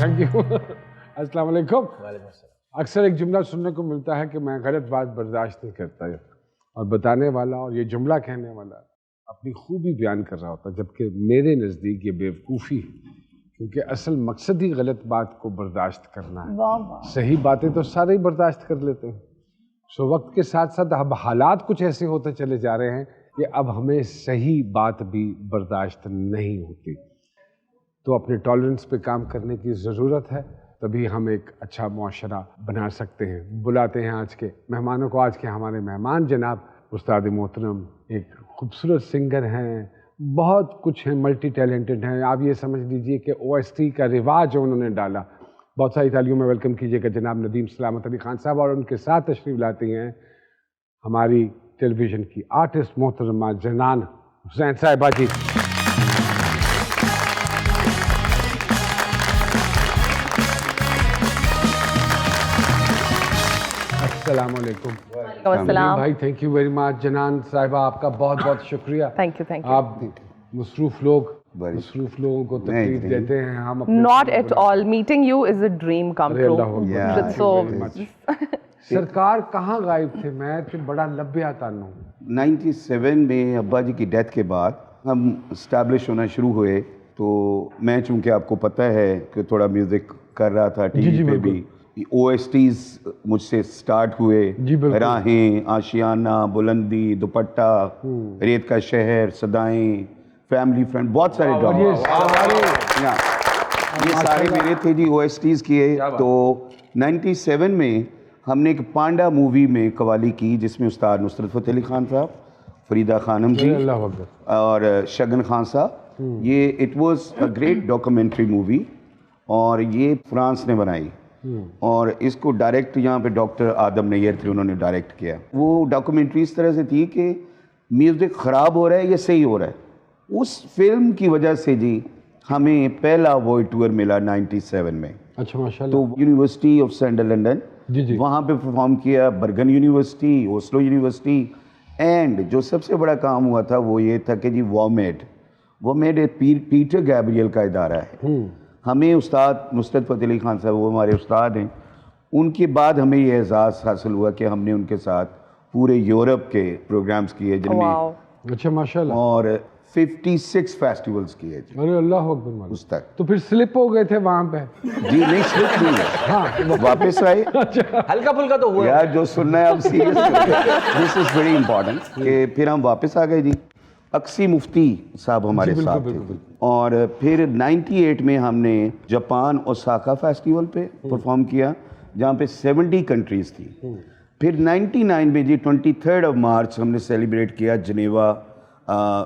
Thank you. अस्सलाम वालेकुम। अक्सर एक जुमला सुनने को मिलता है कि मैं गलत बात बर्दाश्त नहीं करता, और बताने वाला और ये जुमला कहने वाला अपनी खूबी बयान कर रहा होता, जबकि मेरे नज़दीक ये बेवकूफ़ी है, क्योंकि असल मकसद ही गलत बात को बर्दाश्त करना है। सही बातें तो सारे ही बर्दाश्त कर लेते हैं। सो वक्त के साथ साथ अब हालात कुछ ऐसे होते चले जा रहे हैं कि अब हमें सही बात भी बर्दाश्त नहीं होती, तो अपने टॉलरेंस पे काम करने की ज़रूरत है, तभी हम एक अच्छा मुआशरा बना सकते हैं। बुलाते हैं आज के मेहमानों को। आज के हमारे मेहमान जनाब उस्ताद मोहतरम एक खूबसूरत सिंगर हैं, बहुत कुछ हैं, मल्टी टैलेंटेड हैं। आप ये समझ लीजिए कि OST का रिवाज उन्होंने डाला। बहुत सारी तालियों में वेलकम कीजिएगा जनाब नदीम सलामत अली खान साहब, और उनके साथ तशरीफ़ लाती हैं हमारी टेलीविज़न की आर्टिस्ट मोहतरमा जनान हुसैन साहिबा जी। अस्सलाम वालेकुम। भाई थैंक यू वेरी मच। जनान साहिबा आपका बहुत बहुत शुक्रिया। Thank you. आप मसरूफ लोगों को तकलीफ देते हैं, हम not at all. Meeting you is a dream come true. सरकार कहाँ गायब थे? मैं तो बड़ा लंबे आता हूँ। 97 में अब्बा जी की डेथ के बाद हम इस्टेब्लिश होना शुरू हुए, तो मैं चूँकि आपको पता है कि थोड़ा म्यूज़िक कर रहा था टीवी पे भी, OSTs मुझसे स्टार्ट हुए। राहें, आशियाना, बुलंदी, दुपट्टा, रेत का शहर, सदाएं, फैमिली फ्रेंड, बहुत सारे ड्रामे ये सारे मेरे थे जी, OSTs किए। तो 97 में हमने एक पांडा मूवी में कवाली की, जिसमें उस्ताद नुसरत फ़तेह अली खान साहब, फरीदा खानम जी और शगन खान साहब। ये it was a great documentary movie, और ये फ्रांस ने बनाई, और इसको डायरेक्ट यहाँ पे डॉक्टर आदम नैयर थे, उन्होंने डायरेक्ट किया। वो डॉक्यूमेंट्री इस तरह से थी कि म्यूज़िक ख़राब हो रहा है या सही हो रहा है। उस फिल्म की वजह से जी हमें पहला वर्ल्ड टूर मिला 97 में। अच्छा माशाल्लाह। तो यूनिवर्सिटी ऑफ सेंट्रल लंदन, वहाँ पे परफॉर्म किया, बर्गन यूनिवर्सिटी, ओस्लो यूनिवर्सिटी, एंड जो सबसे बड़ा काम हुआ था वो ये था कि जी वॉमेड पीटर गैब्रियल का इदारा है। हमें उस्ताद नुसरत फ़तेह अली खान साहब, वो हमारे उस्ताद हैं, उनके बाद हमें ये एजाज़ हासिल हुआ कि हमने उनके साथ पूरे यूरोप के प्रोग्राम्स किए, जिनमें अच्छा माशाल्लाह, और 56 फेस्टिवल्स किए। अरे अल्लाह अकबर। उस तक तो फिर स्लिप हो गए थे वहाँ पे? जी नहीं, स्लिप नहीं है। हाँ, वापस आए। हल्का फुल्का तो हुआ यार, जो सुनना है आप serious, this is very important, कि फिर हम वापस आ गए जी। अक्सी मुफ्ती साहब हमारे साथ थे, और फिर 98 में हमने जापान ओसाका फेस्टिवल पे परफॉर्म किया, जहाँ पे 70 कंट्रीज थी। फिर 99 में जी 23 मार्च हमने सेलिब्रेट किया जिनेवा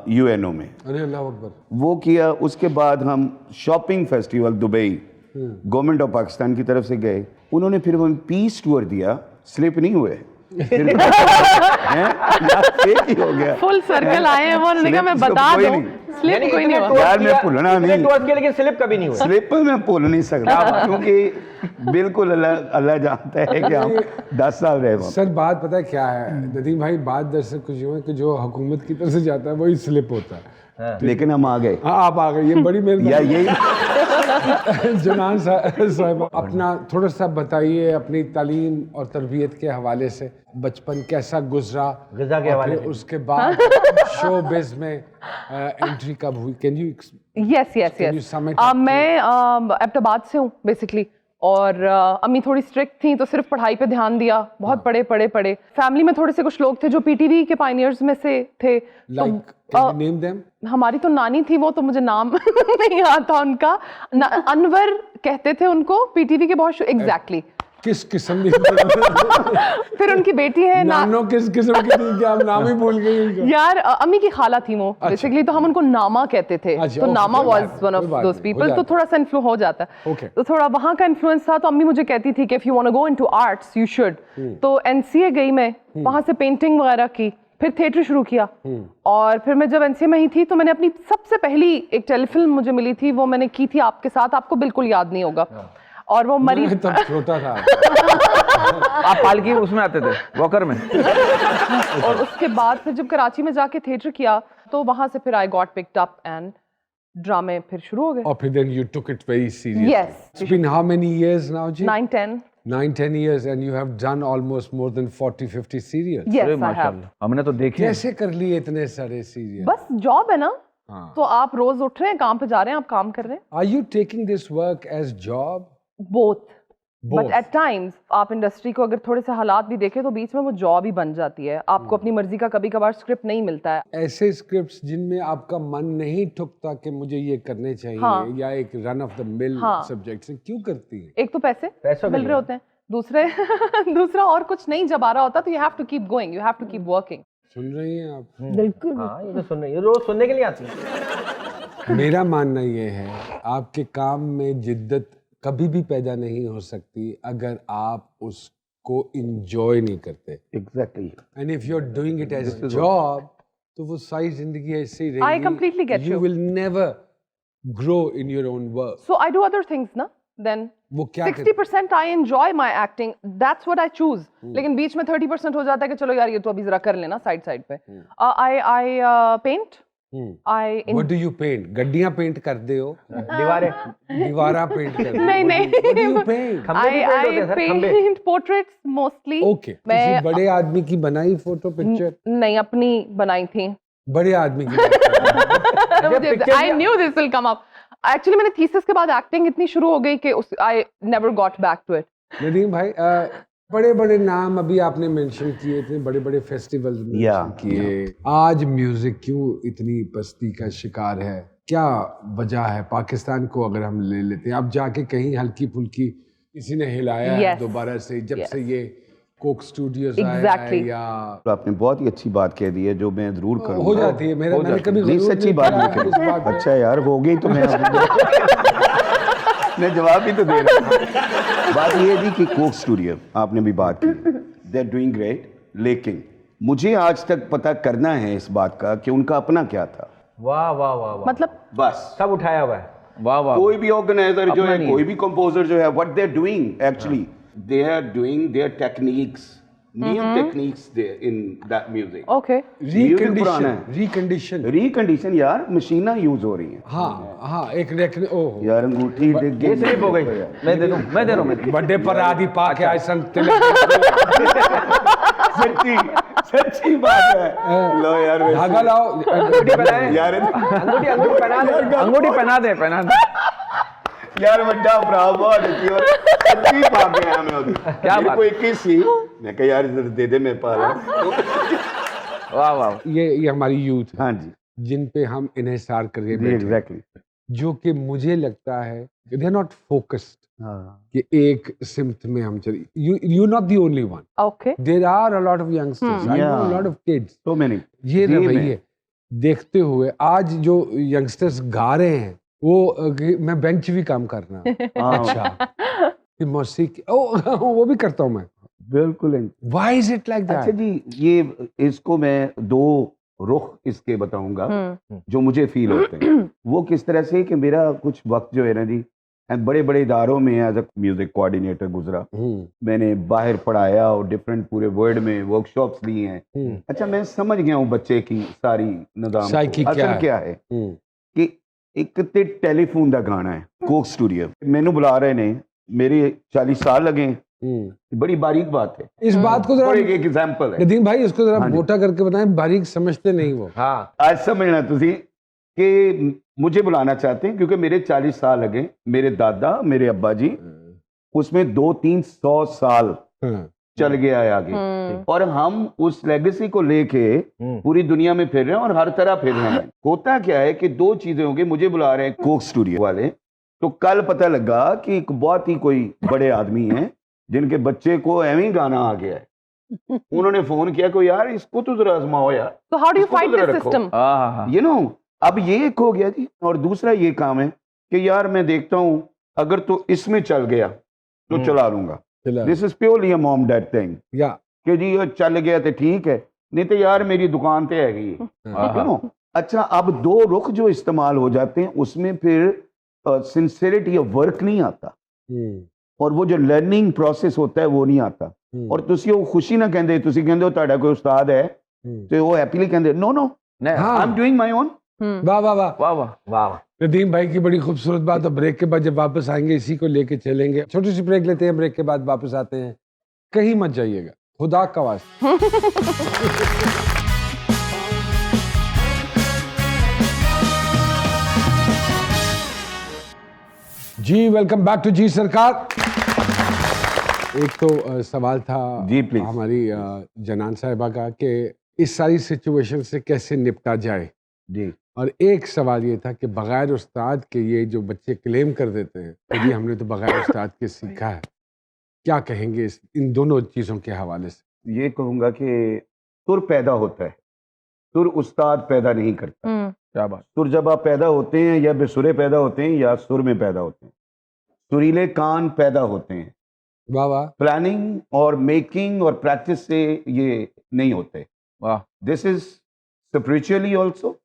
UNO में। अरे अल्लाह अकबर। वो किया। उसके बाद हम shopping festival Dubai government of Pakistan की तरफ से गए, उन्होंने फिर हमें पीस टूर दिया, स्लिप नहीं हुए। फिर हो गया, फुल सर्कल आए हैं वो, उन्होंने कहा मैं बता दूं, स्लिप कोई नहीं हुआ। यार मैं भूलना नहीं, लेकिन स्लिप कभी नहीं हुआ। स्लिप मैं भूल नहीं सकता, क्योंकि बिल्कुल अल्लाह जानता है कि हम 10 साल रहे। सर बात पता है क्या है नदीम भाई, बात दरअसल कुछ यूँ है कि जो हुकूमत की तरफ से जाता है वही स्लिप होता है। लेकिन हम आ गए। हाँ, आप आ गए, ये बड़ी मेहरबानी। या यही जनान साहब, अपना थोड़ा सा बताइए अपनी तालीम और तरबियत के हवाले से, बचपन कैसा गुजरा, ग़िज़ा के हवाले से, उसके बाद शो बिज़ में एंट्री कब हुई? Can you? यस। मैं एबटाबाद से हूँ बेसिकली, और अम्मी थोड़ी स्ट्रिक्ट थी, तो सिर्फ पढ़ाई पे ध्यान दिया, बहुत पढ़े। फैमिली में थोड़े से कुछ लोग थे जो PTV के पायनियर्स में से थे। Name them? हमारी तो नानी थी, वो तो मुझे नाम नहीं आता उनका, अनवर कहते थे उनको, PTV के बहुत एग्जैक्टली। किस किस्म की? फिर उनकी बेटी है नानो किस किस्म की थी, क्या आप नाम ही भूल गई उनका? यार अम्मी की खाला थी वो बेसिकली, तो हम उनको नामा कहते थे। तो नामा was one of those people, तो थोड़ा सा इन्फ्लुएंस हो जाता है। तो थोड़ा वहाँ का इन्फ्लुएंस था। तो अम्मी मुझे कहती थी कि if you want to go into arts you should. तो NCA गई मैं, वहाँ से पेंटिंग वगैरह की, फिर थिएटर शुरू किया, और फिर मैं जब NCA में ही थी तो मैंने अपनी सबसे पहली एक टेलीफिल्म मुझे मिली थी, वो मैंने की थी आपके साथ, आपको बिल्कुल याद नहीं होगा, और वो मरी तब छोटा था। आप पालकी उसमें आते थे, वॉकर में। और उसके बाद फिर जब कराची में जाके थिएटर किया, तो वहां से फिर I got picked up and ड्रामे फिर शुरू हो गए। और फिर then you took it very seriously. Yes. It's been how many years now, Ji? 9-10. 9-10 years, and you have done almost more than 40-50 serials. Yes, अरे I have. माशाल्लाह, हमने तो देखे हैं। कैसे कर लिए इतने सारे सीरियल? बस जॉब है ना, हाँ. तो आप रोज उठ रहे हैं, काम पे जा रहे हैं, आप काम कर रहे हैं। Are you taking this work as job? Both, Both. But at times आप इंडस्ट्री को अगर थोड़े से हालात भी देखें तो बीच में वो जॉब ही बन जाती है। आपको अपनी मर्जी का कभी कभार स्क्रिप्ट नहीं मिलता है। ऐसे स्क्रिप्ट्स जिनमें आपका मन नहीं ठुकता कि मुझे ये करने चाहिए, हाँ. या एक रन ऑफ द मिल हाँ. सब्जेक्ट से क्यों करती है? एक तो पैसे पैसों के मिल रहे लिए। होते हैं, दूसरे दूसरा और कुछ नहीं जब आ रहा होता तो you have to keep going, you have to keep working. सुन रही हैं आप? बिल्कुल। हाँ, ये तो सुन रही है, रोज सुनने के लिए आती है। मेरा मानना ये है, आपके काम में जिद्दत कभी भी पैदा नहीं हो सकती अगर आप उसको इंजॉय नहीं करते। Exactly. And if you are doing it as a job, तो वो सारी जिंदगी ऐसे ही रहेगी। I completely get You you. will never grow in your own work. So I do other things ना, then वो क्या 60% I enjoy my acting, that's what I choose. लेकिन बीच में 30% हो जाता है कि चलो यार ये तो अभी जरा कर लेना साइड पे। I paint. What do you paint? गड्डियां पेंट करते हो? दीवारा पेंट करते हो? नहीं What do you paint? I paint portraits mostly. Okay. किसी बड़े आदमी की बनाई फोटो पिक्चर? नहीं, अपनी बनाई थी। बड़े आदमी की बात कर रहे हो। I knew this will come up. Actually मैंने थीसिस के बाद एक्टिंग इतनी शुरू हो गई कि I never got back to it. Nadeem भाई, बड़े बड़े नाम अभी आपने मेंशन किए थे, बड़े बड़े फेस्टिवल्स मेंशन किए। आज म्यूजिक क्यों इतनी पस्ती का शिकार है? क्या वजह है? पाकिस्तान को अगर हम ले लेते हैं, अब जाके कहीं हल्की फुल्की किसी ने हिलाया है दोबारा से, जब से ये कोक स्टूडियोज आया है, या तो आपने बहुत ही अच्छी बात कह दी है जो मैं जरूर करूंगा। हो जाती है, मैंने कभी नहीं, सच्ची बात नहीं करी। अच्छा यार, हो गई तो मैं जवाब भी तो दे रहा हूँ। बात ये थी कि कोक स्टूडियो आपने भी बात की, दे आर डूइंग ग्रेट, लेकिन मुझे आज तक पता करना है इस बात का कि उनका अपना क्या था। वाह वाह वाह वाह, मतलब बस सब उठाया हुआ है। वाह वाह। कोई भी ऑर्गेनाइजर जो है, नहीं कोई भी कंपोजर जो है, what they are doing actually, they are doing their techniques, new techniques there in that music. okay. Recondition यार, मशीना यूज हो रही हैं। हाँ एक ओह यार अंगूठी डिग गई, ये स्लिप हो गई। मैं दे दूं, मैं दे रहा हूं। बर्थडे पर आदि पा के आए संत सच्ची बात है। लो यार, धागा लाओ, अंगूठी पहनाए यार, अंगूठी पहना दे, अंगूठी पहना दे, पहना दे। यार बड़ा ब्रावो देखी, और सच्ची बात है। मैं क्या बात, कोई किसी मैं कह यार इधर दे दे, मैं पाला। वाह वाह। ये हमारी यूथ है, हाँ जी, जिन पे हम इन्हिसार करके बैठे, एग्जैक्टली, जो कि मुझे लगता है दे आर नॉट फोकस्ड कि एक सिमत में हम चले। You not the only one, okay. There are a lot of youngsters, I know a lot of kids, so many. ये रवैये देखते हुए आज जो यंगस्टर्स गा रहे हैं, वो मैं बेंच भी काम करना। अच्छा, मौसीकी वो भी करता हूँ मैं, बिल्कुल। Why is it like that? अच्छा जी, ये इसको मैं दो रुख इसके बताऊंगा जो मुझे फील होते हैं। वो किस तरह से कि मेरा कुछ वक्त जो है ना जी, बड़े बड़े इदारों में एज अ म्यूजिक कोऑर्डिनेटर गुजरा, मैंने बाहर पढ़ाया और डिफरेंट पूरे वर्ल्ड में वर्कशॉप्स लिए हैं। अच्छा, मैं समझ गया हूँ बच्चे की सारी निजाम को। असल क्या है कि एक ते टेलीफोन का गाना है, कोक स्टूडियो मैनू बुला रहे ने, मेरे 40 साल लगे, बड़ी बारीक बात है। इस बात को जरा एक एग्जांपल है नदीम भाई, इसको जरा मोटा करके बताएं, बारीक समझते नहीं वो। हाँ, आज समझना तुसी कि मुझे बुलाना चाहते हैं क्योंकि मेरे 40 साल लगे, मेरे दादा, मेरे अब्बा जी, उसमें 200-300 साल चल गया है आगे, और हम उस लेगेसी को लेके पूरी दुनिया में फिर रहे हैं और हर तरह फिर रहे हैं। होता क्या है कि दो चीजें होंगी, मुझे बुला रहे हैं कोक स्टूडियो वाले, तो कल पता लगा कि एक बहुत ही कोई बड़े आदमी हैं जिनके बच्चे को एवं गाना आ गया है। उन्होंने फोन किया को यार इसको तो जरा आजमाओ यार। So how do you fight this system? You know, अब ये एक हो गया जी, और दूसरा ये काम है कि यार मैं देखता हूं अगर तो इसमें चल गया तो चला लूंगा। This is purely a mom dad thing, कि जी ये चल गया तो ठीक है, नहीं तो यार मेरी दुकान पे हैगी है। अच्छा, अब दो रुख जो इस्तेमाल हो जाते हैं उसमें फिर सिंसियरिटी ऑफ वर्क नहीं आता, और वो जो लर्निंग प्रोसेस होता है वो नहीं आता। और तुसी वो खुशी ना कहंदे, तुसी कहंदे हो तुहाडा कोई उस्ताद है तो वो हैप्पीली कहंदे no no, I am doing my own, वाह वाह वाह वाह वाह वाह। नदीम भाई की बड़ी खूबसूरत बात। और ब्रेक के बाद जब वापस आएंगे इसी को लेके चलेंगे। छोटी सी ब्रेक लेते हैं, ब्रेक के बाद वापस आते हैं। कहीं मत जाइएगा, खुदा का वास्ता। जी वेलकम बैक टू जी सरकार। एक तो सवाल था जी प्लीज हमारी जनान साहिबा का कि इस सारी सिचुएशन से कैसे निपटा जाए जी। और एक सवाल ये था कि बगैर उस्ताद के ये जो बच्चे क्लेम कर देते हैं कि जी हमने तो बगैर उस्ताद के सीखा है, क्या कहेंगे इन दोनों चीज़ों के हवाले से? ये कहूँगा कि सुर पैदा होता है, सुर उस्ताद पैदा नहीं करता। क्या बात। सुर जब आप पैदा होते हैं या बेसुरे पैदा होते हैं या सुर में पैदा होते हैं, सुरीले कान पैदा होते हैं। वाह वाह। प्लानिंग और मेकिंग और प्रैक्टिस से ये नहीं होते। वाह। This is spiritually also,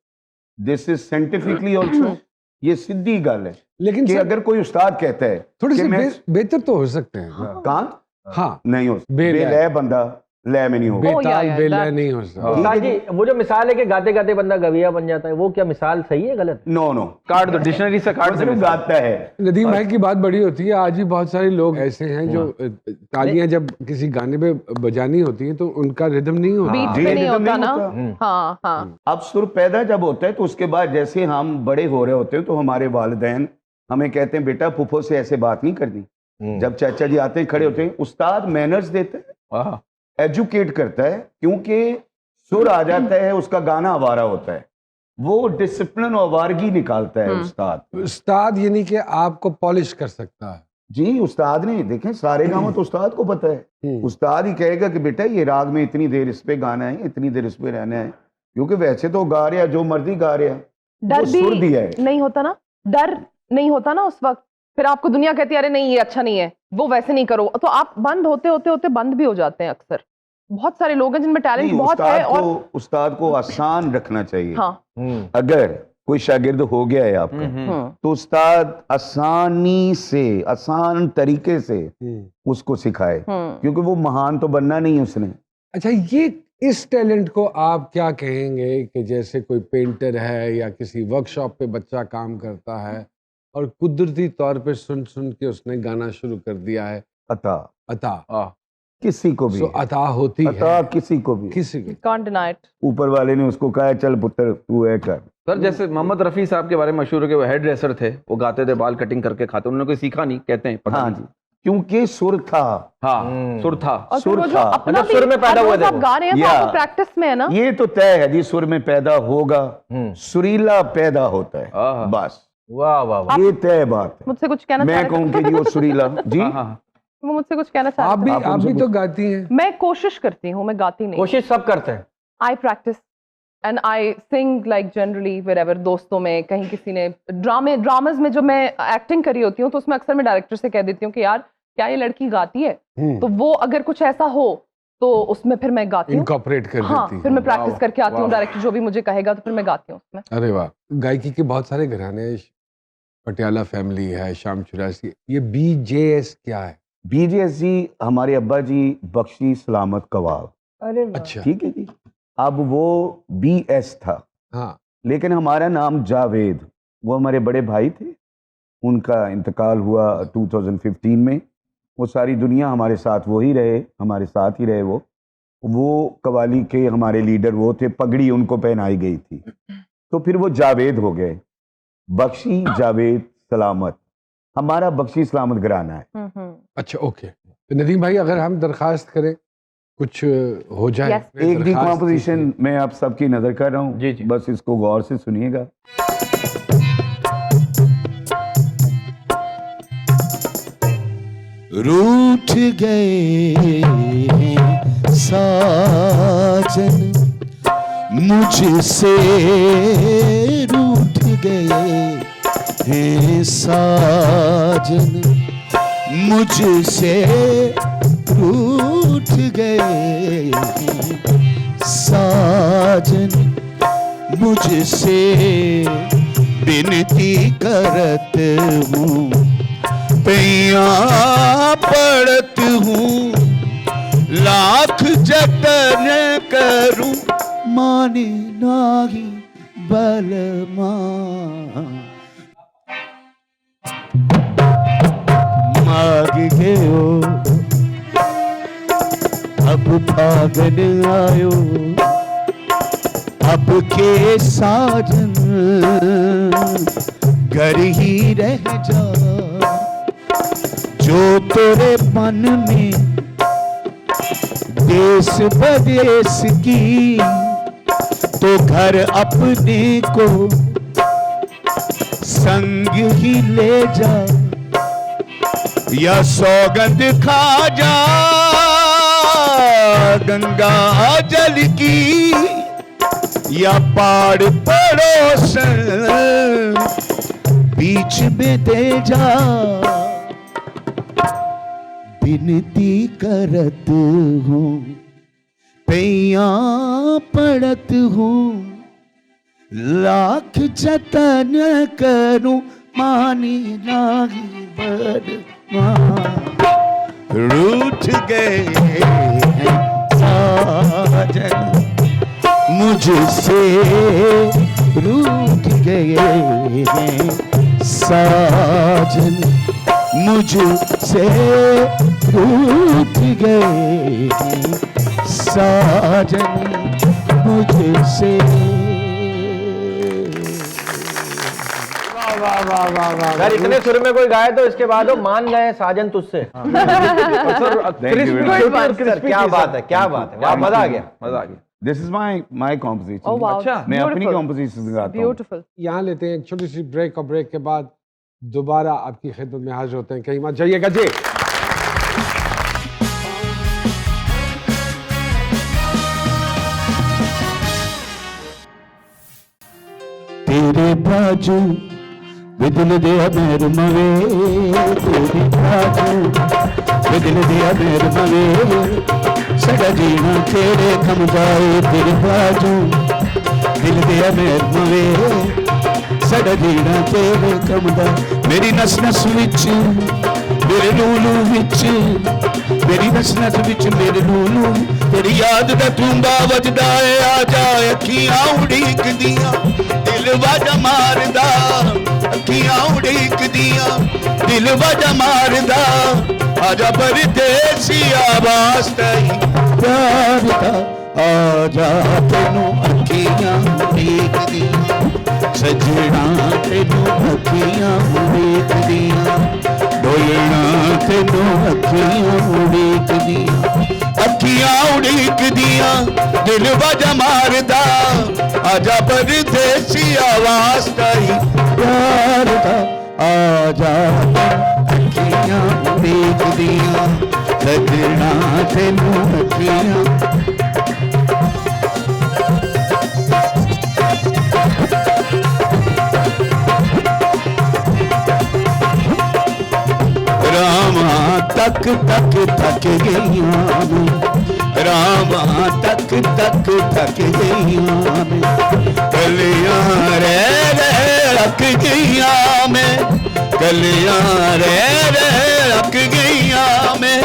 this is scientifically also. ये सीधी गल है लेकिन कि अगर कोई उस्ताद कहता है थोड़ी कि सी मैं बेहतर तो हो सकते हैं। कान हाँ नहीं हो बेलय। बेलय बंदा लय में नहीं होगा। बेताल yeah, बेलय that- नहीं हो सकता। उस्ताद जी वो जो मिसाल है कि गाते गाते बंदा गविया बन जाता है, वो क्या मिसाल सही है गलत? नो नो, काट दो, डिक्शनरी से काट दो। सिर्फ गाता है। नदीम भाई की बात बड़ी होती है। आज भी बहुत सारे लोग ऐसे हैं जो तालियां जब किसी गाने पे बजानी होती हैं तो उनका रिदम नहीं होता। बीट जी, पे नहीं रिदम होता नहीं ना। होता। हाँ हाँ। अब सुर पैदा जब होता है तो उसके बाद जैसे हम बड़े हो रहे होते हैं तो हमारे वालिदैन हमें कहते हैं बेटा फूफो से ऐसे बात नहीं करनी। जब चाचा जी आते हैं खड़े होते हैं, उस्ताद मैनर्स देते हैं, वाह। एजुकेट करता है, क्योंकि सुर आ जाता है उसका गाना आवारा होता है, वो डिसिप्लिन और आवारगी निकालता है उस्ताद। उस्ताद यानी कि आपको पॉलिश कर सकता है। जी उस्ताद ने देखें सारे गाँव तो उस्ताद को पता है। उस्ताद ही कहेगा कि बेटा ये राग में इतनी देर इस पे गाना है, इतनी देर इस पे रहना है, क्योंकि वैसे तो गा रहा जो मर्जी गा रहा, डर वो सुर दिया है। नहीं होता ना, डर नहीं होता ना उस वक्त। फिर आपको दुनिया कहती है अरे नहीं ये अच्छा नहीं है, वो वैसे नहीं करो, तो आप बंद होते होते होते बंद भी हो जाते हैं। अक्सर बहुत सारे लोग हैं जिनमें टैलेंट बहुत है और उस्ताद को आसान रखना चाहिए। हाँ। अगर कोई शागिर्द हो गया है आपका तो उस्ताद आसानी से आसान तरीके से उसको सिखाए, क्योंकि वो महान तो बनना नहीं है उसने। अच्छा, ये इस टैलेंट को आप क्या कहेंगे कि जैसे कोई पेंटर है या किसी वर्कशॉप पे बच्चा काम करता है और कुदरती तौर पे सुन सुन के उसने गाना शुरू कर दिया है। अता किसी को भी अता होती अता है, किसी को भी, किसी को Can't deny it. ऊपर वाले ने उसको कहा चल पुत्र तू है कर। सर जैसे मोहम्मद रफी साहब के बारे में मशहूर है कि वो हेयर ड्रेसर थे, वो गाते थे, बाल कटिंग करके खाते, उन्होंने कोई सीखा नहीं कहते हैं। पता हाँ नहीं। जी, क्योंकि सुर था। हाँ सुर था। और फिर सुर वो जो था। अपना मतलब भी सुर में पैदा हर हुए रोज थे आप वो। गा रहे हैं तो या। आपको प्रैक्टिस में है ना। ये तो तय है जी, सुर में पैदा होगा, सुरीला पैदा होता है, आहा। बस वाह वाह वाह। ये तय बात है। मुझसे कुछ कहना चाह मैं रहे कहूँ कि जी वो सुरीला जी। हाँ। वो मुझसे कुछ कहना चाह आप रहे भी आप आप उनसे भी तो गाती हैं। थे। मैं कोशिश करती हूँ, मैं गाती नहीं। कोशिश सब करते हैं। I practice and I sing like generally wherever. दोस्तों में कहीं किसी ने ड्रामाज में जो मैं एक्टिंग करी होती हूँ तो उसमें अक्सर मैं डायरेक्टर से कह देती हूँ कि यार क्या ये लड़की गाती है, तो वो अगर कुछ ऐसा हो तो उसमें फिर मैं गाती हूँ, इनकॉर्पोरेट कर हाँ, देती फिर हैं। मैं प्रैक्टिस करके आती हूँ। डायरेक्टर जो भी मुझे कहेगा तो फिर मैं गाती हूँ उसमें। अरे वाह। गायकी के बहुत सारे घराने हैं, पटियाला फैमिली है, शाम चुरासी। ये BJS क्या है? BJS जी हमारे अब्बा जी बख्शी सलामत कवाब। अरे अच्छा। ठीक है जी। अब वो BS था, हाँ। लेकिन हमारा नाम जावेद, वो हमारे बड़े भाई थे, उनका इंतकाल हुआ 2015 में। वो सारी दुनिया हमारे साथ वो ही रहे, हमारे साथ ही रहे। वो कवाली के हमारे लीडर वो थे, पगड़ी उनको पहनाई गई थी, तो फिर वो जावेद हो गए। बख्शी जावेद सलामत हमारा बख्शी सलामत घराना है। अच्छा ओके। तो नदीम भाई अगर हम दरखास्त करें कुछ हो जाए। Yes. एक डी दरखास्त कॉम्पोजिशन मैं आप सबकी नजर कर रहा हूँ, जी, जी। बस इसको गौर से सुनिएगा। रूठ गए साजन मुझसे, रूठ गए हैं साजन मुझसे, रूठ गए साजन मुझसे, बिनती करत हूँ पैया पड़त हूँ, लाख जतन करूं माने नाही बलमा माग गयो अब फागन आयो अब के साजन घर ही रह जा जो तेरे मन में देश प्रदेश की तो घर अपने को संग ही ले जा या सौगंध खा जा गंगा जल की या पहाड़ पड़ोसन बीच में दे जा विनती करत हूँ पैया पड़त हूँ लाख जतन करूं मानी नाही बरमा रूठ गए हैं साजन मुझसे रूठ गए हैं साजन मुझसे रूठ गए हैं साजन मुझसे। यार इतने सुर में कोई गाए तो इसके बाद वो मान गए साजन तुझसे। क्या बात है, क्या बात है, वाह मजा आ गया, मजा आ गया। This is my composition. Oh, wow. अच्छा, मैं अपनी कॉम्पोजिशन गाता हूँ। ब्यूटीफुल। यहाँ लेते हैं एक छोटी सी ब्रेक और ब्रेक के बाद दोबारा आपकी खिदमत में हाजिर होते हैं। कहीं मत जाइएगा जी। तेरे बाजू बिदल दिया मेर मवे तेरे बाजू बिदल दिया मेर मवे सड़ा जीना तेरे कम जाए तेरे बाजू दिल दिया मेर मवे सड़ा जीना तेरे कम जाए मेरी नस नस विच मेरे लूलू विच मेरी नस नस विच मेरे लूलू तेरी याद दा तूंबा वजदा है आ जा अखियां उड़ीक दियां दिल वाजा मारदा अखियां उड़ीक दियां दिल वाजा मारदा आजा परदेसी आवाज तई प्यार दा आजा तेनू अखियां उड़ीक दियां सजना तेनू अखियां उड़ीक दियां बोलना तेनू अखियां उड़ीक दियां अखियां उड़ीक दियां दिल वाजा मारदा आजा परदेसी आवाज तई प्यार दा आजा अखियां उड़ीक दियां सजना तेनू अखियां रामा तक तक थक गईयां रामा तक तक थक गईयां कलियां रह रख गईयां मैं कलियां रह रख गईयां मैं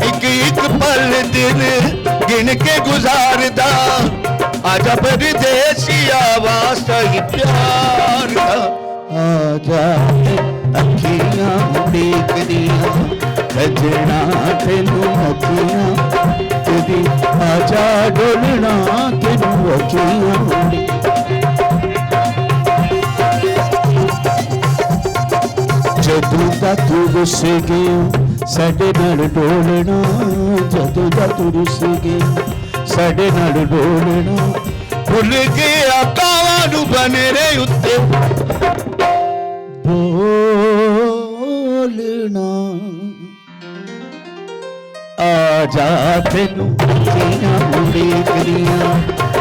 एक एक पल दिन गिन के गुजारदा आजा परदेसी आवाज तई प्यार दा आजा अखियां उड़ीक दियां सजना तेनू अखियां तेरी आजा डोलना तेनू अखियां उड़ीक जदों दा तू रुस गया साडे नाल डोलना जदों दा तू रुस गया साडे नाल डोलना भुल गया कावां नू बनेरे उत्ते बोलना आजा तेनू अखियां उड़ीक दियां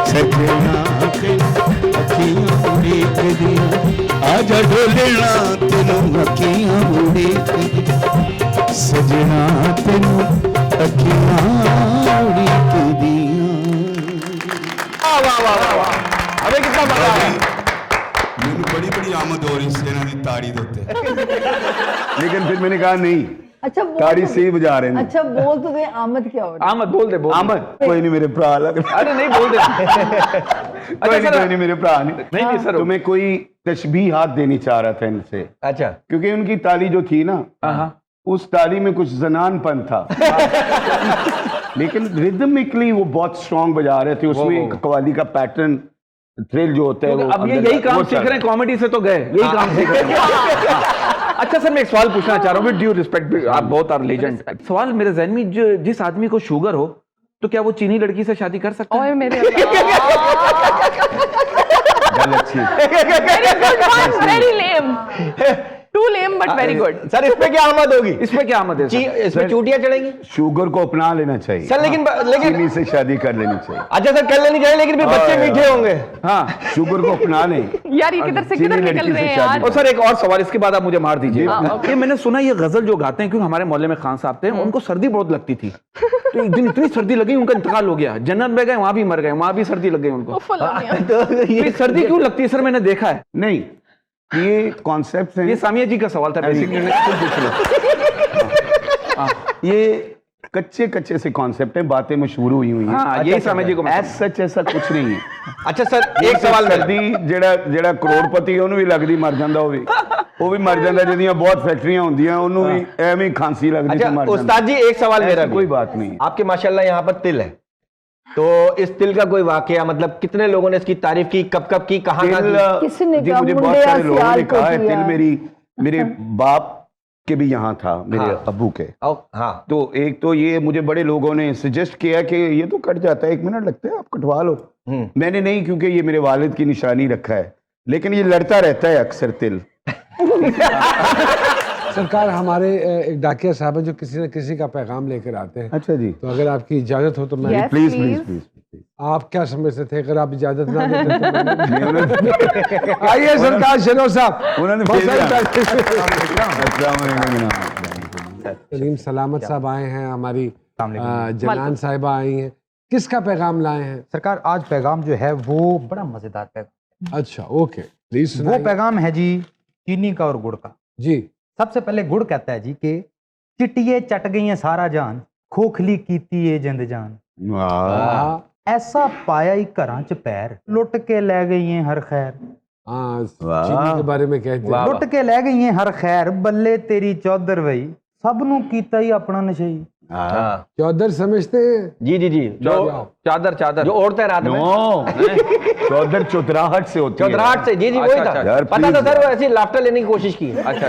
सजना तेनू अखियां उड़ीक दियां आजा डोलना तेनू अखियां उड़ीक दियां सजना तेनू अखियां उड़ीक दियां। वाह वाह वाह वाह, अबे कितना मजा आया। मैनू बड़ी बड़ी आमद हो रही सी इन्हां दी ताड़ी दे उत्ते लेकिन फिर मैंने कहा नहीं अच्छा ताड़ी सही बजा रहे हैं। अच्छा बोल तो दे आमद क्या हो रहा है? आमद बोल दे बोल। आमद कोई नहीं मेरे भरा लग अरे नहीं बोल दे कोई नहीं मेरे भरा नहीं सर, तुम्हें कोई तशबीहात देनी चाह रहा था इनसे। अच्छा, क्योंकि उनकी ताली जो थी ना, उस ताली में कुछ जनानपन था लेकिन रिदमिकली वो बहुत स्ट्रांग बजा रहे थे। उसमें एक कव्वाली का पैटर्न, थ्रिल जो होता है वो अब ये यही काम सीख रहे हैं, कॉमेडी से तो गए, यही काम सीख रहे हैं। अच्छा सर, मैं एक सवाल पूछना चाह रहा हूँ, विद ड्यू रिस्पेक्ट, आप बहुत आर लेजेंड। सवाल मेरे जहन में, जिस आदमी को शुगर हो तो क्या वो चीनी लड़की से शादी कर सकता है? ओए मेरे very lame, too lame but very good. Sir इसमें क्या आमद होगी? इसमें क्या आमद है सर? इसमें चूटियां चढ़ेंगी? शुगर को अपना लेना चाहिए सर, लेकिन चीनी से शादी कर लेनी चाहिए। अच्छा सर, कर लेनी चाहिए, लेकिन फिर बच्चे मीठे होंगे। हाँ, शुगर को अपना लें। यार ये किधर से चीनी किधर लड़की निकल से रहे हैं शादी यार। और सर एक और सवाल, इसके बाद आप मुझे मार दीजिए। okay. ये मैंने सुना ये गजल जो गाते हैं, क्योंकि हमारे मोहल्ले में खान साहब थे, उनको सर्दी बहुत लगती थी, तो एक दिन इतनी सर्दी लगी उनका इंतकाल हो गया, जन्नत में गए, वहां भी मर गए, वहां भी सर्दी लग गई उनको। तो ये सर्दी क्यों लगती है सर? मैंने देखा है। नहीं, ये कॉन्सेप्ट है, ये सामिया जी का सवाल था बेसिकली, ये कच्चे कच्चे से कॉन्सेप्ट है, बातें मशहूर हुई हैं। हाँ, यही सामिया जी को मैं सच ऐसा कुछ नहीं है। अच्छा सर, एक सवाल सर्दी ਜਿਹੜਾ ਕਰੋੜਪਤੀ ਉਹਨੂੰ ਵੀ ਲੱਗਦੀ ਮਰ ਜਾਂਦਾ ਉਹ ਵੀ ਮਰ ਜਾਂਦਾ, ਜਿਹਦੀਆਂ बहुत फैक्ट्रियां ਹੁੰਦੀਆਂ ਉਹਨੂੰ भी ਐਵੇਂ ही खांसी लगती अच्छा तो मर उस्ताद ਜਾਂਦਾ। जी, एक सवाल मेरा भी। कोई बात नहीं। आपके माशाल्लाह यहाँ पर तिल है, तो इस तिल का कोई वाकया, मतलब कितने लोगों ने इसकी तारीफ की, कब की, कहाँ की? किसी ने जी, कहा मुझे बहुत सारे लोगों ने कहा है तिल मेरे बाप के भी यहाँ था, मेरे अब्बू के। हाँ, तो एक तो ये मुझे बड़े लोगों ने सजेस्ट किया कि ये तो कट जाता है, 1 मिनट लगता है, आप कटवा लो। मैंने नहीं, क्योंकि ये मेरे वालिद की निशानी रखा है, लेकिन ये लड़ता रहता है अक्सर तिल। सरकार, हमारे एक डाकिया साहब है जो किसी न किसी का पैगाम लेकर आते हैं। अच्छा जी, तो अगर आपकी इजाजत हो तो मैं Yes, please please. Please please. आप क्या समझते थे अगर आप इजाजत ना देते तो आइए सरकार, शनो साहब, उन्होंने बहुत भेजा। सारी सलीम सलामत साहब आए हैं, हमारी जनान साहिबा आई हैं, किसका पैगाम लाए हैं? सरकार, आज पैगाम जो है वो बड़ा मजेदार पैगाम। अच्छा, ओके, प्लीज वो पैगाम है जी चीनी का और गुड़ का। जी। सबसे पहले गुड़ कहता है जी कि चिट्टिए चट गई है सारा जान, खोखली कीती है जिंद जान, ऐसा पाया ही घरां च पैर, लुट के ले गई है हर खैर। हाँ, चीनी के बारे में कहते हैं। लुट के ले गई है हर खैर, बल्ले तेरी चौधर वही, सब नू कीता ही अपना नशई। चौधर समझते हैं? जी जी जी, जो चादर जो ओढ़ते हैं रात में, चौधर चौधराहट से होती है। चौधराहट से, जी जी वही था। यार, पता था सर, वो ऐसी लाफ्टर लेने की कोशिश की है। अच्छा,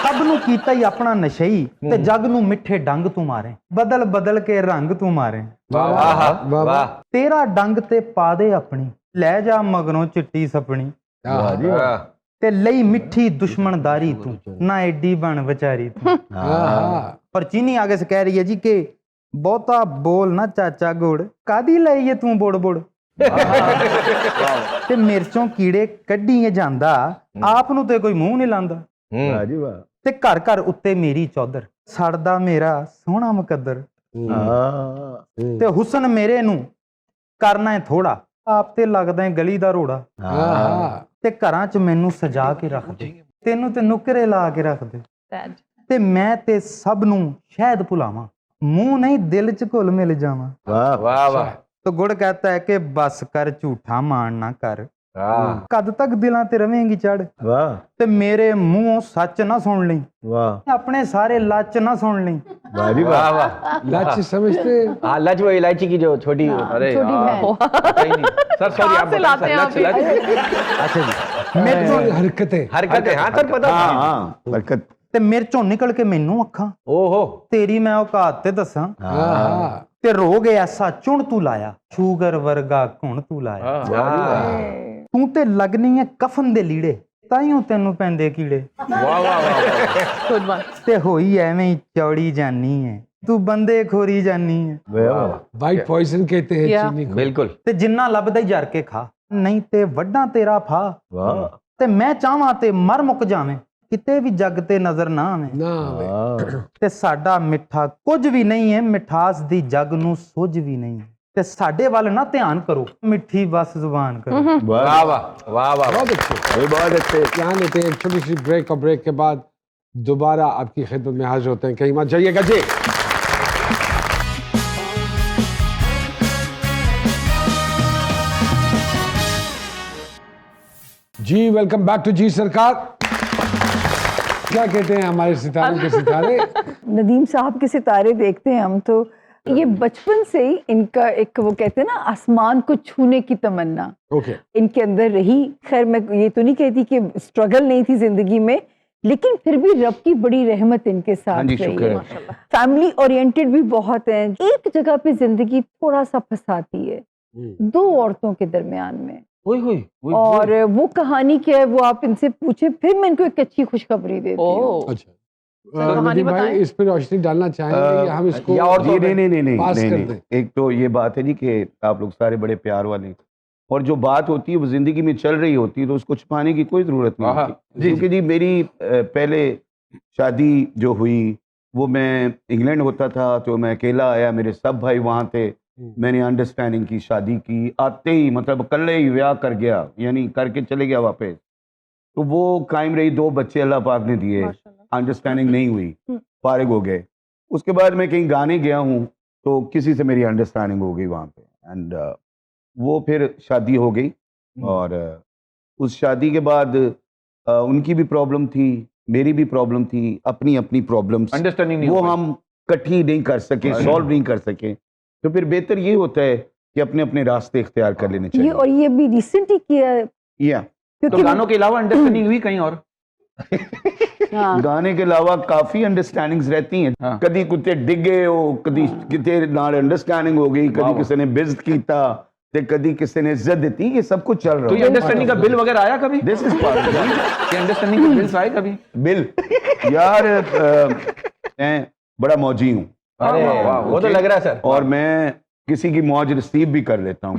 सब नू कीता ही अपना नशई, ते जग नू मिठे डंग तू मारे, बदल बदल के रंग तू मारे। वाह, तेरा डंग ते पा दे अपनी, ले जा मगरों चिट्टी सपनी, ते लई मिठी दुश्मनदारी तू, ना एडी बन बेचारी तू। पर चीनी आगे से कह रही है जी कि बहुता बोल ना चाचा गुड़, कादी लाई है तू बुड़ बुड़, ते मिर्चों कीड़े कड्ढीए जांदा, आप नू ते कोई मुंह नहीं लांदा, ते घर घर उत्ते मेरी चौधर, सड़दा मेरा सोहना मुकद्दर, ते हुसन मेरे नू करना है थोड़ा, आप ते लगदा है गली दा रोड़ा, ते घरां च मैनू सजा के रख दे, तेनू ते नुकरे ला के रख दे, ते मैं ते सब नू शायद भुलावां, मुंह नहीं दिल च घुल मिल जावां। वाह वाह। तो गुड़ कहता है कि बस कर झूठा मान ना कर, कद तक दिलां ते रवेंगी चढ़, ते मेरे मुंहों सच ना सुन ली, अपने सारे लच ना सुन ली। वाह वाह। लाची समझते हैं? हाँ, लच वो इलायची की जो छोटी, अरे छोटी बहन। सर सॉरी, आप लाते हैं आप? अच्छा जी, मेरे हरकतें हाँ सर, पता था। बरकत। ते मेरे चों निकल के मैनू अखां, ओहो, तेरी मैं औकात ते दसां, ते रोग ऐसा चुण तू लाया, शुगर वर्गा घुण तू लाया, तू ते लगनी है कफन दे लीड़े, ताइयों तेनू पैंदे कीड़े, गुड वन। ते होई एवें ही चौड़ी जानी है, तू बंदे खोरी जानी है। वाइट पॉइजन कहते हैं Yeah. चीनी को। बिल्कुल। ते जिन्ना लभदा ही जर के खा, नहीं ते वड्डा तेरा फा, ते मैं चाहवां ते मर मुक जावें, किते भी जग ते नजर ना आवे, ना आवे। ते साडा मिठा कुछ भी नहीं है, मिठास दी जग नू सुझ भी नहीं है, ते साडे वाल ना ध्यान करो, मिठी बस जुबान करो। वाह वाह वाह वाह। बहुत अच्छे, बहुत अच्छे। यहाँ लेते हैं एक छोटी सी ब्रेक, और ब्रेक के बाद दोबारा आपकी खिदमत में हाजिर होते हैं, कहीं मत जाइएगा जी। जी वेलकम बैक टू जी सरकार। क्या कहते हैं हमारे सितारों के सितारे? नदीम साहब के सितारे देखते हैं हम तो ये बचपन से ही इनका एक वो कहते हैं ना आसमान को छूने की तमन्ना ओके इनके अंदर रही। खैर मैं ये तो नहीं कहती कि स्ट्रगल नहीं थी जिंदगी में, लेकिन फिर भी रब की बड़ी रहमत इनके साथ जी, रही शुक्र है। है। फैमिली ओरिएंटेड भी बहुत है। एक जगह पे जिंदगी थोड़ा सा फंसाती है, दो औरतों के दरमियान में। और वो कहानी क्या है वो आप इनसे पूछे, फिर मैं इनको एक अच्छी खुशखबरी देती हूँ। अच्छा कहानी नदीम भाई बताएं। इस पर रोशनी डालना चाहेंगे या हम इसको या और जी नहीं पास कर नहीं दें? एक तो ये बात है जी कि आप लोग सारे बड़े प्यार वाले हैं। और जो बात होती है वो जिंदगी में चल रही होती है तो उसको छुपाने की कोई जरूरत नहीं होती। क्योंकि जी मेरी पहले शादी जो हुई वो मैं इंग्लैंड होता था तो मैं अकेला आया, मेरे सब भाई वहाँ थे। मैंने अंडरस्टैंडिंग की, शादी की, आते ही मतलब कल ही ब्याह कर गया, यानी करके चले गया वापस। तो वो कायम रही, 2 बच्चे अल्लाह पाक ने दिए, अंडरस्टैंडिंग नहीं हुई, फारिग हो गए। उसके बाद मैं कहीं गाने गया हूँ तो किसी से मेरी अंडरस्टैंडिंग हो गई वहाँ पे एंड वो फिर शादी हो गई। और उस शादी के बाद उनकी भी प्रॉब्लम थी, मेरी भी प्रॉब्लम थी, अपनी अपनी प्रॉब्लम्स, अंडरस्टैंडिंग नहीं वो हो पाई। हम इकट्ठी नहीं कर सके, सॉल्व नहीं कर सके। तो फिर बेहतर ये होता है कि अपने अपने रास्ते इख्तियार कर लेने ये चाहिए। और ये भी रिसेंट ही किया है, या तो क्योंकि गानों के अलावा अंडरस्टैंडिंग हुई कहीं और? हाँ, गाने के अलावा काफी अंडरस्टैंडिंग्स रहती हैं। हाँ। कदी कुत्ते डिगे हो, कदी किते नाल अंडरस्टैंडिंग हो गई, कदी किसी ने बेइज्जत कीता ते कदी किसी ने इज्जत दी, ये सब कुछ चल तो रहा ये अंडरस्टैंडिंग का बिल वगैरह आया कभी? दिस इज पार्ट ये अंडरस्टैंडिंग के बिल्स आए कभी? बिल यार मैं बड़ा मौजी हूँ अरे वाह, वाह, वो तो लग रहा है सर। और मैं किसी की मौज रिसीव भी कर लेता हूँ।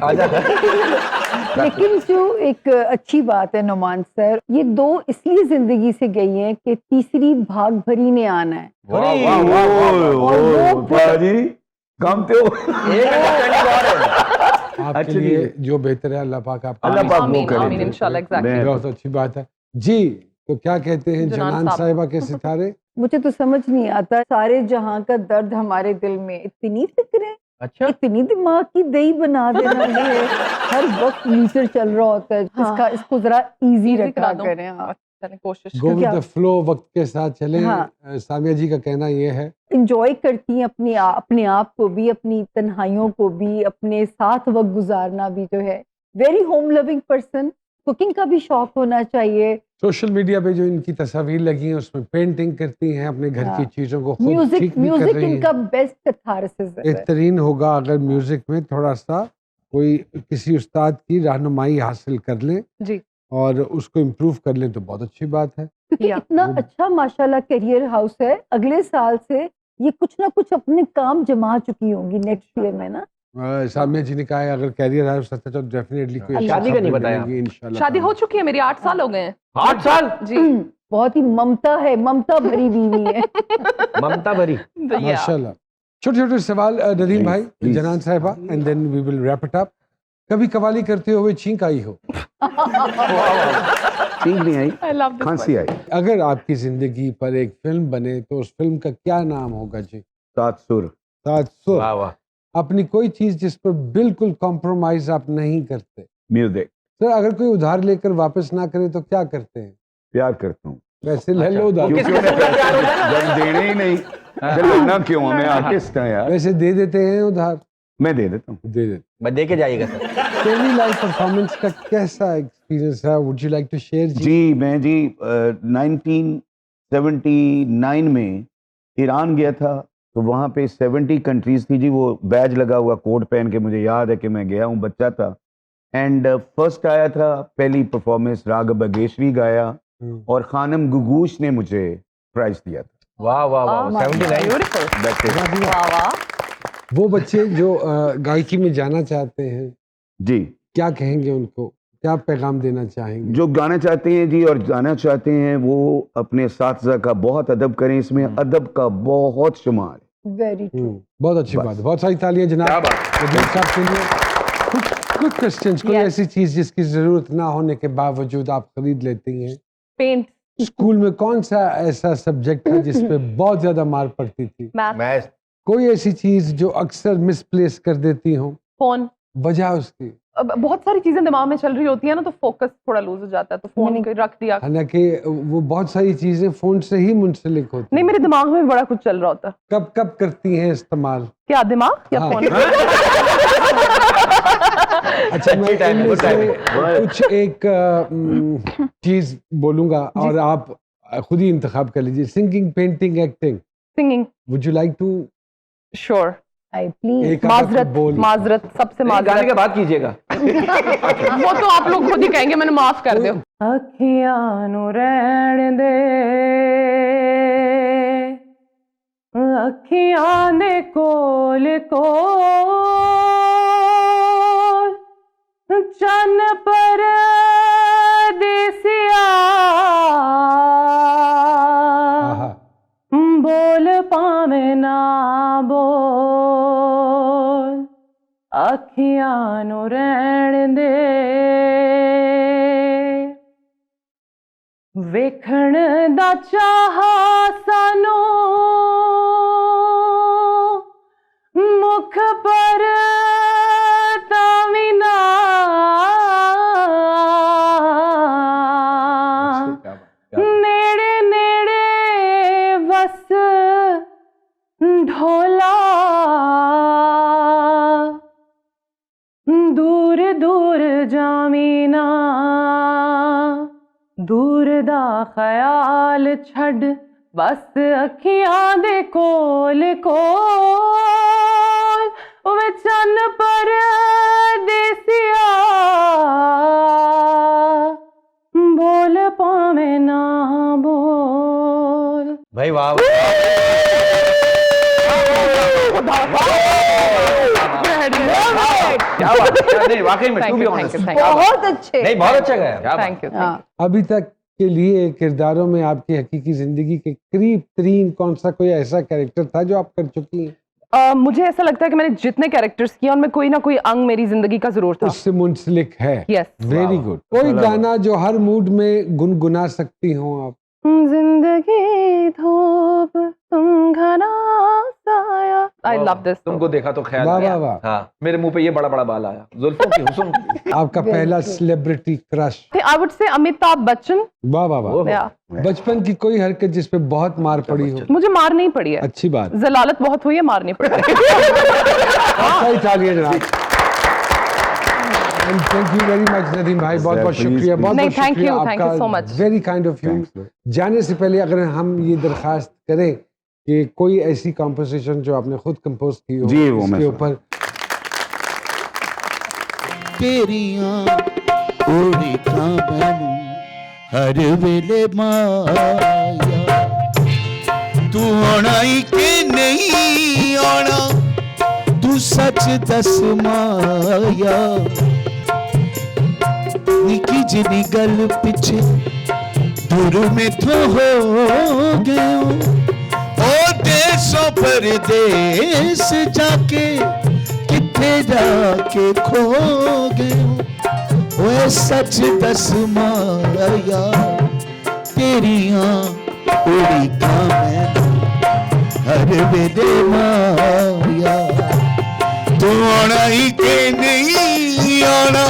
लेकिन जो एक अच्छी बात है नुमान सर, ये 2 इसलिए जिंदगी से गई हैं कि तीसरी भाग भरी ने आना है। और वो बाजी काम तो एक अंडरस्टैंडिंग और है। आपके अच्छा लिए जी। जो बेहतर है अल्लाह पाक आपको अल्लाह पाक वो आमीन करे। आमीन इंशाल्लाह एग्जैक्टली। मैं- बहुत अच्छी बात है जी। तो क्या कहते हैं जनान जनान साहब। साहिबा के सितारे? मुझे तो समझ नहीं आता, सारे जहां का दर्द हमारे दिल में, इतनी फिक्रें, अच्छा इतनी दिमाग की दही बना देना है। हर वक्त मीटर चल रहा होता है, इसको जरा इजी Easy रखा करा दो। करें। हाँ, चलें, कोशिश गो विद क्या- द फ्लो, वक्त के साथ चले। हाँ। सामिया जी का कहना ये है इंजॉय करती हैं अपने आप को भी, अपनी तन्हाइयों को भी, अपने साथ वक्त गुजारना भी जो है। Very home loving person. Cooking का भी शौक होना चाहिए। सोशल मीडिया पे जो इनकी तस्वीर लगी है उसमें पेंटिंग करती हैं, अपने घर की हाँ। चीजों को खुद म्यूजिक ठीक भी कर म्यूजिक रही इनका हैं। बेस्ट कैथारसिस है। बेहतरीन होगा अगर म्यूजिक में थोड़ा सा कोई किसी उस्ताद की रहनुमाई हासिल कर लें जी। और उसको इम्प्रूव कर लें तो बहुत अच्छी बात है। क्योंकि या। इतना अच्छा माशाल्लाह करियर हाउस है, अगले साल से ये कुछ ना कुछ अपने काम जमा चुकी होंगी नेक्स्ट ईयर में ना। सामिया जी ने कहा है अगर कैरियर है उसका तो डेफिनेटली कोई अच्छी शादी का नहीं खबरें बताया। मिलेंगी इंशाल्लाह। शादी हो चुकी है मेरी, 8 साल हो गए हैं 8 साल जी। बहुत ही ममता है, ममता भरी बीवी है। ममता भरी। तो या। माशाल्लाह। छोटे छोटे सवाल नदीम भाई, please. जनान साहिबा and then we will wrap it up. कभी कवाली करते हुए छींक आई हो? ठीक नहीं आई, I love this खांसी आई। अगर आपकी जिंदगी पर एक फिल्म बने तो उस फिल्म का क्या नाम होगा जी? 7 सुर। 7 सुर। वाह वाह। अपनी कोई चीज जिस पर बिल्कुल कॉम्प्रोमाइज आप नहीं करते। म्यूजिक। सर अगर कोई उधार लेकर वापस ना करे तो क्या करते हैं? प्यार करता हूँ वैसे ले लो उधार। क्योंकि उन्हें जब देने ही नहीं, चलो ना क्यों, मैं आर्टिस्ट हूँ यार, वैसे दे देते हैं उधार? मैं दे देता हूँ। दे देते। मैं दे के जाइएगा सर। तेरी लाइव परफॉर्मेंस का कैसा एक्सपीरियंस है? Would you like to share जी? जी मैं जी 1979 में ईरान गया था तो वहाँ पे 70 कंट्रीज थी जी, वो बैज लगा हुआ कोट पहन के, मुझे याद है कि मैं गया हूँ, बच्चा था। एंड फर्स्ट आया था, पहली परफॉर्मेंस राग बगेशवी गाया और खानम गुगूश ने मुझे प्राइज दिया था। वाह वाह वाह। Oh, 79। beautiful. That's it. वाह वाह। वो बच्चे जो गायकी में जाना चाहते हैं जी क्या कहेंगे उनको? क्या पैगाम देना चाहेंगे? जो गाना चाहते हैं जी और जाना चाहते हैं वो अपने साथीज़ा का बहुत अदब करें, इसमें अदब का बहुत शुमार है। Very true. बहुत अच्छी बात है। बहुत सारी तालियां जनाब वजीर साहब के लिए। कुछ क्वेश्चंस, कोई Yes. ऐसी चीज जिसकी जरूरत ना होने के बावजूद आप खरीद लेती हैं? पेंट, स्कूल में कौन सा ऐसा सब्जेक्ट था जिस पे बहुत ज्यादा मार पड़ती थी? मैथ, मैं कोई ऐसी चीज जो अक्सर मिसप्लेस कर देती हो? फोन, वजह उसकी? बहुत सारी चीजें दिमाग में चल रही होती है ना, तो फोकस थोड़ा लूज हो जाता है, तो फोन को रख दिया। हालांकि वो बहुत सारी चीजें फोन से ही मुंसलिक होती नहीं, मेरे दिमाग में भी बड़ा कुछ चल रहा होता है। कब कब करती हैं इस्तेमाल? क्या दिमाग या फोन? अच्छा, मैं इनमें से कुछ एक चीज बोलूंगा और आप खुद ही इंतखाब कर लीजिए। Singing, painting, acting. Singing. Would you like to? Sure. Please. माजरत सबसे माजरत। गाने के बाद कीजिएगा। वो तो आप लोग खुद ही कहेंगे, मैंने माफ कर दो। अखियां नु रहन दे, अखियां दे कोल कोल चन पर देसिया बोल पावे ना बोल, अखियां नु रहन दे, वेखण दा चाहा सानू मुख पर तावी ना, नेड़े नेड़े वस ढोला, दूर दूर जामीना, दूर दा ख्याल छड़, बस अखियां दे कोल कोल, वे चन पर देसिया बोल पावे ना बोल। भाई वाह, क्या बात है। नहीं वाकई में टू बी ऑनेस्ट बहुत अच्छे। नहीं बहुत अच्छा गाया। Thank you. अभी तक के लिए किरदारों में आपकी हकीकी जिंदगी के करीब तरीन कौन सा कोई ऐसा कैरेक्टर था जो आप कर चुकी हैं? मुझे ऐसा लगता है कि मैंने जितने कैरेक्टर्स किए उनमें कोई ना कोई अंग मेरी जिंदगी का जरूर था। उससे मुंसलिक है। यस। Very good. कोई गाना जो हर मूड में गुनगुना सकती हो आप? जिंदगी धूप तुम घना साया। I love this. तुमको देखा तो ख्याल वाह आया। वाह वाह। हाँ, मेरे मुंह पे ये बड़ा बड़ा बाल आया, जुल्फों की हुस्न। आपका पहला celebrity crush? I would say Amitabh Bachchan. वाह वाह वाह। बचपन की कोई हरकत जिसपे बहुत मार पड़ी हो? मुझे मार नहीं पड़ी है। अच्छी बात। जलालत बहुत हुई है, मार नहीं पड़ी। सही तालियां जनाब। Thank you very much Nadeem भाई, बहुत बहुत शुक्रिया। बहुत बहुत शुक्रिया आपका, वेरी काइंड ऑफ यू। जाने से पहले अगर हम ये दरखास्त करें कि कोई ऐसी कॉम्पोजिशन जो आपने खुद कंपोज की हो जी, वो इसके ऊपर। तेरियां उड़िकां मैनू हर वेले माया, तू आना ही के नहीं आना, तू सच दस माया, निकी जिनी गल पिछे दूर में तो हो गए ओ देशों परदेश जाके, किथे जाके खो गए ओ सच दस माया, तेरियां उड़िकां मैनू हर वेले माया, तू आना ही के नहीं आना,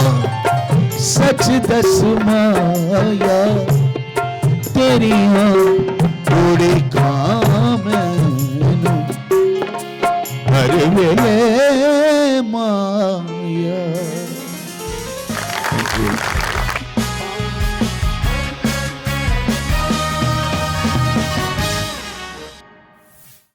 सच दस माया, तेरियां उड़िकां मैनू हर वेले माया।